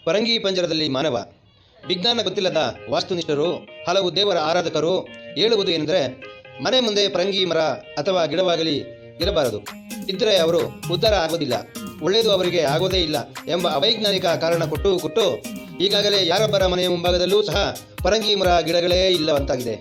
ಪರಂಗಿ ಪಂಜರದಲ್ಲಿ ಮಾನವ. ವಿಜ್ಞಾನ ಗೊತ್ತಿಲ್ಲದ ವಾಸ್ತುನಿಷ್ಠರು, ಹಲವು ದೇವರ ಆರಾಧಕರು ಹೇಳುವುದು ಏನೆಂದರೆ, ಮನೆ ಮುಂದೆ ಪರಂಗಿ ಮರ ಅಥವಾ ಗಿಡವಾಗಲಿ ಇರಬಾರದು, ಇದ್ದರೆ ಅವರು ಉದ್ಧಾರ ಆಗೋದಿಲ್ಲ, ಒಳ್ಳೆಯದು ಅವರಿಗೆ ಆಗೋದೇ ಇಲ್ಲ ಎಂಬ ಅವೈಜ್ಞಾನಿಕ ಕಾರಣ ಕೊಟ್ಟು ಈಗಾಗಲೇ ಯಾರೊಬ್ಬರ ಮನೆಯ ಮುಂಭಾಗದಲ್ಲೂ ಸಹ ಪರಂಗಿ ಮರ ಗಿಡಗಳೇ ಇಲ್ಲವಂತಾಗಿದೆ.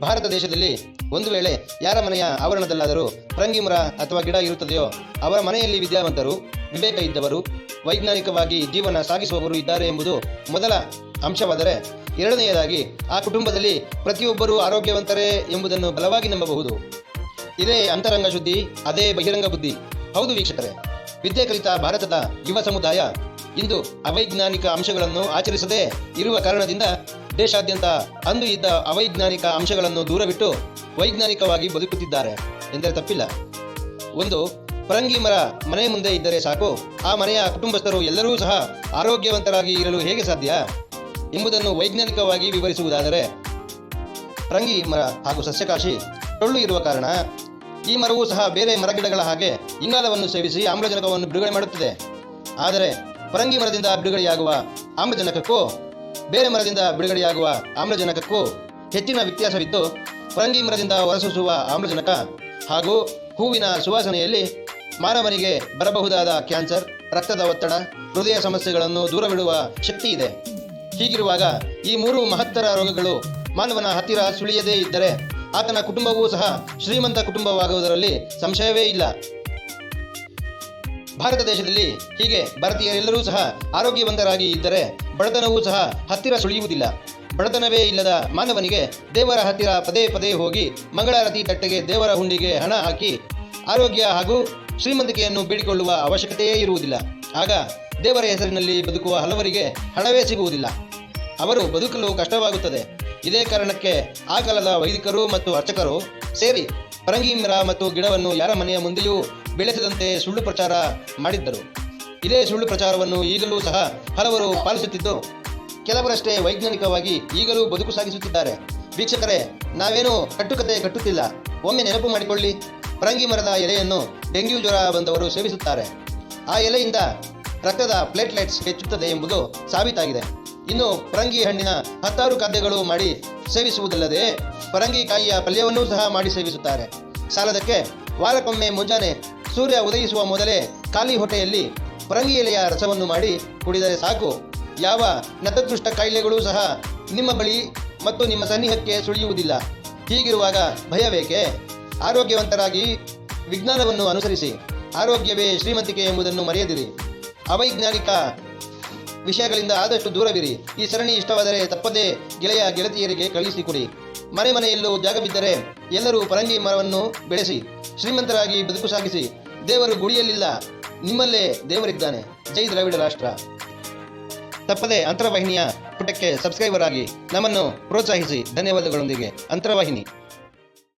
ಭಾರತ ದೇಶದಲ್ಲಿ ಒಂದು ವೇಳೆ ಯಾರ ಮನೆಯ ಆವರಣದಲ್ಲಾದರೂ ಪರಂಗಿ ಮರ ಅಥವಾ ಗಿಡ ಇರುತ್ತದೆಯೋ ಅವರ ಮನೆಯಲ್ಲಿ ವಿದ್ಯಾವಂತರು, ವಿವೇಕ ಇದ್ದವರು, ವೈಜ್ಞಾನಿಕವಾಗಿ ಜೀವನ ಸಾಗಿಸುವವರು ಇದ್ದಾರೆ ಎಂಬುದು ಮೊದಲ ಅಂಶವಾದರೆ, ಎರಡನೆಯದಾಗಿ ಆ ಕುಟುಂಬದಲ್ಲಿ ಪ್ರತಿಯೊಬ್ಬರೂ ಆರೋಗ್ಯವಂತರೇ ಎಂಬುದನ್ನು ಬಲವಾಗಿ ನಂಬಬಹುದು. ಇದೇ ಅಂತರಂಗ ಶುದ್ಧಿ, ಅದೇ ಬಹಿರಂಗ ಬುದ್ಧಿ. ಹೌದು ವೀಕ್ಷಕರೇ, ವಿದ್ಯೆ ಕಲಿತ ಭಾರತದ ಯುವ ಸಮುದಾಯ ಇಂದು ಅವೈಜ್ಞಾನಿಕ ಅಂಶಗಳನ್ನು ಆಚರಿಸದೇ ಇರುವ ಕಾರಣದಿಂದ ದೇಶಾದ್ಯಂತ ಅಂದು ಇದ್ದ ಅವೈಜ್ಞಾನಿಕ ಅಂಶಗಳನ್ನು ದೂರವಿಟ್ಟು ವೈಜ್ಞಾನಿಕವಾಗಿ ಬದುಕುತ್ತಿದ್ದಾರೆ ಎಂದರೆ ತಪ್ಪಿಲ್ಲ. ಒಂದು ಪರಂಗಿ ಮರ ಮನೆ ಮುಂದೆ ಇದ್ದರೆ ಸಾಕು, ಆ ಮನೆಯ ಕುಟುಂಬಸ್ಥರು ಎಲ್ಲರೂ ಸಹ ಆರೋಗ್ಯವಂತರಾಗಿ ಇರಲು ಹೇಗೆ ಸಾಧ್ಯ ಎಂಬುದನ್ನು ವೈಜ್ಞಾನಿಕವಾಗಿ ವಿವರಿಸುವುದಾದರೆ, ಪರಂಗಿ ಮರ ಹಾಗೂ ಸಸ್ಯಕಾಶಿ ಟೊಳ್ಳು ಇರುವ ಕಾರಣ ಈ ಮರವೂ ಸಹ ಬೇರೆ ಮರಗಿಡಗಳ ಹಾಗೆ ಇಂಗಾಲವನ್ನು ಸೇವಿಸಿ ಆಮ್ಲಜನಕವನ್ನು ಬಿಡುಗಡೆ ಮಾಡುತ್ತದೆ. ಆದರೆ ಪರಂಗಿ ಮರದಿಂದ ಬಿಡುಗಡೆಯಾಗುವ ಆಮ್ಲಜನಕಕ್ಕೂ ಬೇರೆ ಮರದಿಂದ ಬಿಡುಗಡೆಯಾಗುವ ಆಮ್ಲಜನಕಕ್ಕೂ ಹೆಚ್ಚಿನ ವ್ಯತ್ಯಾಸವಿದ್ದು, ಪರಂಗಿ ಮರದಿಂದ ಹೊರಸೂಸುವ ಆಮ್ಲಜನಕ ಹಾಗೂ ಹೂವಿನ ಸುವಾಸನೆಯಲ್ಲಿ ಮಾನವನಿಗೆ ಬರಬಹುದಾದ ಕ್ಯಾನ್ಸರ್, ರಕ್ತದ ಒತ್ತಡ, ಹೃದಯ ಸಮಸ್ಯೆಗಳನ್ನು ದೂರವಿಡುವ ಶಕ್ತಿ ಇದೆ. ಹೀಗಿರುವಾಗ ಈ ಮೂರು ಮಹತ್ತರ ರೋಗಗಳು ಮಾನವನ ಹತ್ತಿರ ಸುಳಿಯದೇ ಇದ್ದರೆ ಆತನ ಕುಟುಂಬವೂ ಸಹ ಶ್ರೀಮಂತ ಕುಟುಂಬವಾಗುವುದರಲ್ಲಿ ಸಂಶಯವೇ ಇಲ್ಲ. ಭಾರತ ದೇಶದಲ್ಲಿ ಹೀಗೆ ಭಾರತೀಯರೆಲ್ಲರೂ ಸಹ ಆರೋಗ್ಯವಂತರಾಗಿ ಇದ್ದರೆ ಬಡತನವೂ ಸಹ ಹತ್ತಿರ ಸುಳಿಯುವುದಿಲ್ಲ. ಬಡತನವೇ ಇಲ್ಲದ ಮಾನವನಿಗೆ ದೇವರ ಹತ್ತಿರ ಪದೇ ಪದೇ ಹೋಗಿ ಮಂಗಳಾರತಿ ತಟ್ಟೆಗೆ ದೇವರ ಹುಂಡಿಗೆ ಹಣ ಹಾಕಿ ಆರೋಗ್ಯ ಹಾಗೂ ಶ್ರೀಮಂತಿಕೆಯನ್ನು ಬೇಡಿಕೊಳ್ಳುವ ಅವಶ್ಯಕತೆಯೇ ಇರುವುದಿಲ್ಲ. ಆಗ ದೇವರ ಹೆಸರಿನಲ್ಲಿ ಬದುಕುವ ಹಲವರಿಗೆ ಹಣವೇ ಸಿಗುವುದಿಲ್ಲ, ಅವರು ಬದುಕಲು ಕಷ್ಟವಾಗುತ್ತದೆ. ಇದೇ ಕಾರಣಕ್ಕೆ ಆ ಕಾಲದ ವೈದಿಕರು ಮತ್ತು ಅರ್ಚಕರು ಸೇರಿ ಪರಂಗಿ ಮರ ಮತ್ತು ಗಿಡವನ್ನು ಯಾರ ಮನೆಯ ಮುಂದೆಯೂ ಬೆಳೆಸದಂತೆ ಸುಳ್ಳು ಪ್ರಚಾರ ಮಾಡಿದ್ದರು. ಇದೇ ಸುಳ್ಳು ಪ್ರಚಾರವನ್ನು ಈಗಲೂ ಸಹ ಹಲವರು ಪಾಲಿಸುತ್ತಿದ್ದು, ಕೆಲವರಷ್ಟೇ ವೈಜ್ಞಾನಿಕವಾಗಿ ಈಗಲೂ ಬದುಕು ಸಾಗಿಸುತ್ತಿದ್ದಾರೆ. ವೀಕ್ಷಕರೇ, ನಾವೇನೂ ಕಟ್ಟುಕತೆ ಕಟ್ಟುತ್ತಿಲ್ಲ. ಒಮ್ಮೆ ನೆನಪು ಮಾಡಿಕೊಳ್ಳಿ, ಪರಂಗಿ ಮರದ ಎಲೆಯನ್ನು ಡೆಂಗ್ಯೂ ಜ್ವರ ಬಂದವರು ಸೇವಿಸುತ್ತಾರೆ. ಆ ಎಲೆಯಿಂದ ರಕ್ತದ ಪ್ಲೇಟ್ಲೆಟ್ಸ್ ಹೆಚ್ಚುತ್ತದೆ ಎಂಬುದು ಸಾಬೀತಾಗಿದೆ. ಇನ್ನು ಪರಂಗಿ ಹಣ್ಣಿನ 10 ಖಾದ್ಯಗಳು ಮಾಡಿ ಸೇವಿಸುವುದಲ್ಲದೆ ಪರಂಗಿ ಕಾಯಿಯ ಪಲ್ಯವನ್ನೂ ಸಹ ಮಾಡಿ ಸೇವಿಸುತ್ತಾರೆ. ಸಾಲದಕ್ಕೆ ವಾರಕ್ಕೊಮ್ಮೆ ಮುಂಜಾನೆ ಸೂರ್ಯ ಉದಯಿಸುವ ಮೊದಲೇ ಖಾಲಿ ಹೊಟ್ಟೆಯಲ್ಲಿ ಪರಂಗಿ ಎಲೆಯ ರಸವನ್ನು ಮಾಡಿ ಕುಡಿದರೆ ಸಾಕು, ಯಾವ ನತದೃಷ್ಟ ಕಾಯಿಲೆಗಳೂ ಸಹ ನಿಮ್ಮ ಬಳಿ ಮತ್ತು ನಿಮ್ಮ ಸನ್ನಿಹಕ್ಕೆ ಸುಳಿಯುವುದಿಲ್ಲ. ಹೀಗಿರುವಾಗ ಭಯವೇಕೆ? ಆರೋಗ್ಯವಂತರಾಗಿ ವಿಜ್ಞಾನವನ್ನು ಅನುಸರಿಸಿ. ಆರೋಗ್ಯವೇ ಶ್ರೀಮಂತಿಕೆ ಎಂಬುದನ್ನು ಮರೆಯದಿರಿ. ಅವೈಜ್ಞಾನಿಕ ವಿಷಯಗಳಿಂದ ಆದಷ್ಟು ದೂರವಿರಿ. ಈ ಸರಣಿ ಇಷ್ಟವಾದರೆ ತಪ್ಪದೇ ಗೆಳೆಯ ಗೆಳತಿಯರಿಗೆ ಕಳುಹಿಸಿಕೊಡಿ. ಮನೆ ಮನೆಯಲ್ಲೂ ಜಾಗ ಬಿದ್ದರೆ ಎಲ್ಲರೂ ಪರಂಗಿ ಮರವನ್ನು ಬೆಳೆಸಿ ಶ್ರೀಮಂತರಾಗಿ ಬದುಕು ಸಾಗಿಸಿ. ದೇವರು ಗುಡಿಯಲ್ಲಿಲ್ಲ, ನಿಮ್ಮಲ್ಲೇ ದೇವರಿದ್ದಾನೆ. ಜೈ ದ್ರಾವಿಡ ರಾಷ್ಟ್ರ. ತಪ್ಪದೆ ಅಂತರವಾಹಿನಿಯ ಪುಟಕ್ಕೆ ಸಬ್ಸ್ಕ್ರೈಬರ್ ಆಗಿ ನಮ್ಮನ್ನು ಪ್ರೋತ್ಸಾಹಿಸಿ. ಧನ್ಯವಾದಗಳೊಂದಿಗೆ ಅಂತರವಾಹಿನಿ.